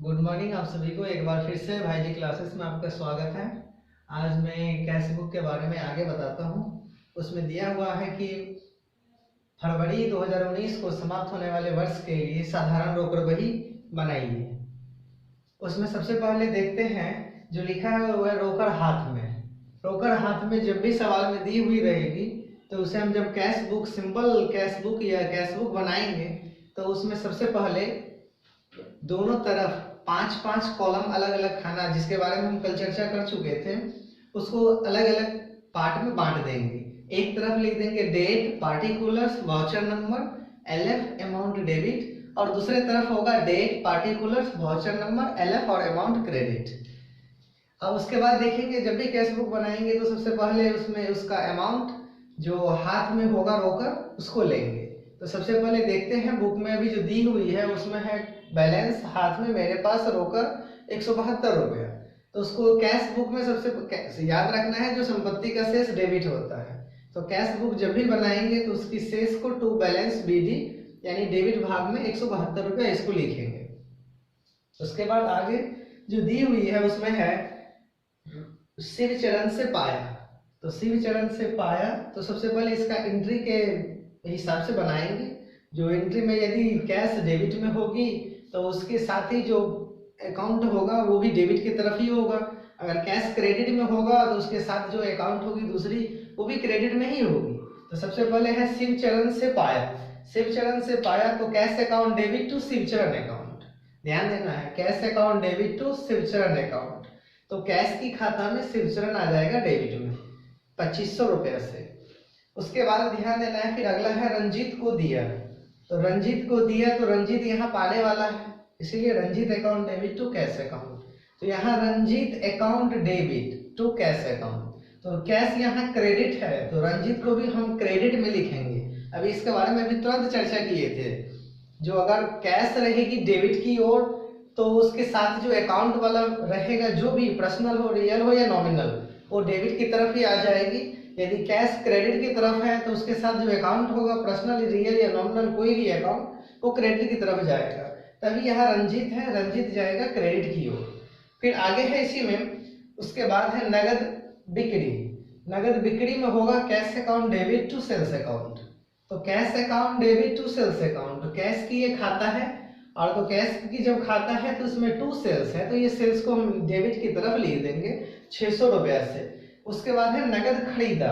Good morning आप सभी को एक बार फिर से भाई जी क्लासेस में आपका स्वागत है। आज मैं कैश बुक के बारे में आगे बताता हूँ। उसमें दिया हुआ है कि फरवरी 2019 को समाप्त होने वाले वर्ष के लिए साधारण रोकड़ बही बनाइए। उसमें सबसे पहले देखते हैं जो लिखा है वो है रोकड़ हाथ में। रोकड़ हाथ में जब भी सवाल में दी हुई रहेगी तो उसे हम जब cash book simple cash book या कैश बुक बनाएंगे तो उसमें सबसे पहले दोनों तरफ 5-5 कॉलम अलग अलग खाना, जिसके बारे में हम कल चर्चा कर चुके थे, उसको अलग अलग पार्ट में बांट देंगे। एक तरफ लिख देंगे date, particulars, voucher number, LF amount debit, और दूसरे तरफ होगा date, particulars, voucher number, LF और अमाउंट क्रेडिट। अब उसके बाद देखेंगे जब भी कैश बुक बनाएंगे तो सबसे पहले उसमें उसका अमाउंट जो हाथ में होगा रोकड़ उसको लेंगे। तो सबसे पहले देखते हैं बुक में अभी जो दी हुई है उसमें है बैलेंस हाथ में मेरे पास रोकड़ 172 रुपया। तो उसको कैश बुक में सबसे याद रखना है जो संपत्ति का शेष डेबिट होता है। तो कैश बुक जब भी बनाएंगे तो उसकी शेष को टू बैलेंस बीडी यानी डेबिट भाग में 172 रुपया इसको लिखेंगे। उसके बाद आगे जो दी हुई है उसमें है शिव चरण से पाया। तो शिव चरण से पाया तो सबसे पहले इसका एंट्री के हिसाब से बनाएंगे। जो एंट्री में यदि कैश डेबिट में होगी तो उसके साथ ही जो अकाउंट होगा वो भी डेबिट की तरफ ही होगा। अगर कैश क्रेडिट में होगा तो उसके साथ जो अकाउंट होगी दूसरी वो भी क्रेडिट में ही होगी। तो सबसे पहले है शिव चरण से पाया। शिव चरण से पाया तो cash account debit to Shiv Charan account, ध्यान देना है, cash account debit to Shiv Charan account. तो कैश की खाता में शिव चरण आ जाएगा डेबिट में 2500 रुपया से। उसके बाद ध्यान देना है फिर अगला है रंजीत को दिया। तो रंजीत को दिया तो रंजीत यहाँ पाने वाला है, इसीलिए Ranjit account debit to cash account. तो यहाँ Ranjit account debit to cash account. तो कैश यहाँ क्रेडिट है तो रंजीत को भी हम क्रेडिट में लिखेंगे। अभी इसके बारे में भी तुरंत चर्चा किए थे। जो अगर कैश रहेगी डेबिट की ओर तो उसके साथ जो अकाउंट वाला रहेगा, जो भी पर्सनल हो, रियल हो या नॉमिनल, वो डेबिट की तरफ ही आ जाएगी। यदि कैश क्रेडिट की तरफ है तो उसके साथ जो अकाउंट होगा, पर्सनल, रियल या नॉमिनल कोई भी अकाउंट, वो क्रेडिट की तरफ जाएगा। तभी यहाँ रंजीत है, रंजीत जाएगा क्रेडिट की ओर। फिर आगे है इसी में, उसके बाद है नगद बिक्री। नगद बिक्री में होगा cash account debit to sales account. तो cash account debit to sales account, तो कैश की ये खाता है और तो कैश की जब खाता है तो उसमें टू सेल्स है तो ये सेल्स को हम डेबिट की तरफ लिख देंगे 600 रुपया से। उसके बाद है नगद खरीदा।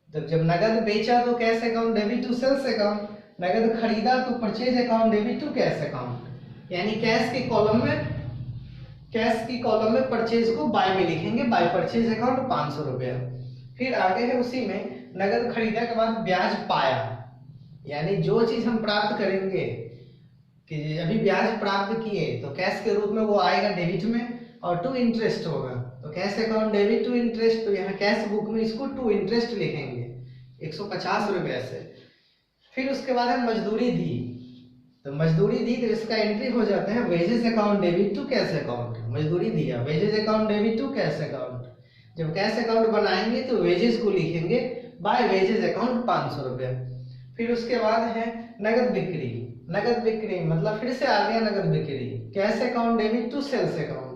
तो जब नगद बेचा तो cash account debit to sales account, नगद खरीदा तो purchase account debit to cash account. यानी कैश की कॉलम में परचेज को बाय में लिखेंगे, बाय परचेज अकाउंट 500 रुपया। फिर आगे है उसी में नगद खरीदा के बाद ब्याज पाया, यानी जो चीज हम प्राप्त करेंगे कि अभी ब्याज प्राप्त किए तो कैश के रूप में वो आएगा डेबिट में और टू इंटरेस्ट होगा। तो cash account debit to interest, तो यहाँ कैश बुक में इसको टू इंटरेस्ट लिखेंगे 150 रुपया से। फिर उसके बाद है मजदूरी दी। तो मजदूरी दी तो इसका एंट्री हो जाता है wages account debit to cash account. मजदूरी दिया, wages account debit to cash account. जब कैश अकाउंट बनाएंगे तो वेजेस को लिखेंगे बाय वेजेस अकाउंट 500 रुपया। फिर उसके बाद है नगद बिक्री। नगद बिक्री मतलब फिर से आ गया नगद बिक्री, cash account debit to sales account.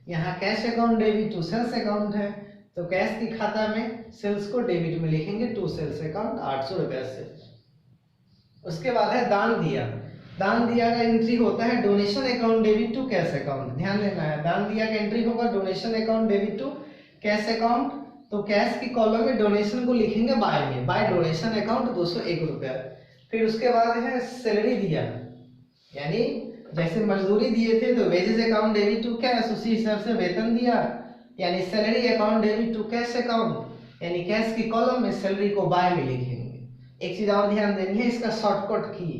यहाँ cash account debit to sales account है तो कैश की खाता में सेल्स को डेबिट में लिखेंगे टू सेल्स अकाउंट 800 रुपया से। उसके बाद है दान दिया। दान दिया का एंट्री होता है donation account debit to cash account, ध्यान देना है। दान दिया का एंट्री होगा donation account debit to cash account. तो कैश की कॉलम में डोनेशन को लिखेंगे बाय में, बाय डोनेशन अकाउंट 201 रुपया। फिर उसके बाद है सैलरी दिया, यानी जैसे मजदूरी दिए थे तो wages account debit to cash, उसी हिसाब से वेतन दिया, यानी salary account debit to cash account, यानी कैश की कॉलम में सैलरी को बाय में लिखेंगे। एक चीज और ध्यान देनी है, इसका शॉर्टकट की,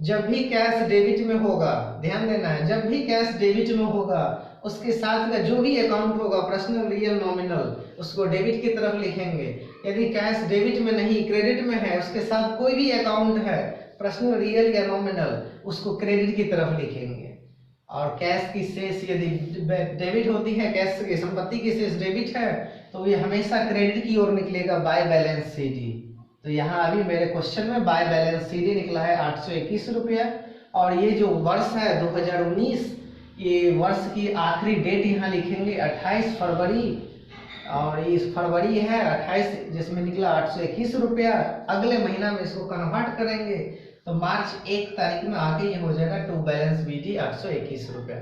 जब भी कैश डेबिट में होगा, ध्यान देना है, जब भी कैश डेबिट में होगा उसके साथ का जो भी अकाउंट होगा, पर्सनल, रियल, नॉमिनल, उसको डेबिट की तरफ लिखेंगे। यदि कैश डेबिट में नहीं क्रेडिट में है, उसके साथ कोई भी अकाउंट है, पर्सनल, रियल या नॉमिनल, उसको क्रेडिट की तरफ लिखेंगे। और कैश की शेष यदि डेबिट होती है, कैश की संपत्ति की शेष डेबिट है तो ये हमेशा क्रेडिट की ओर निकलेगा बाय बैलेंस सीडी। तो यहाँ अभी मेरे क्वेश्चन में बाय बैलेंस सीडी निकला है 821 रुपया। और ये जो वर्ष है 2019, ये वर्ष की आखिरी डेट यहाँ लिखेंगे 28 फरवरी, और इस फरवरी है 28, जिसमें निकला 821 रुपया। अगले महीना में इसको कन्वर्ट करेंगे तो मार्च 1 तारीख में आके ये हो जाएगा टू बैलेंस BD 821 रुपया।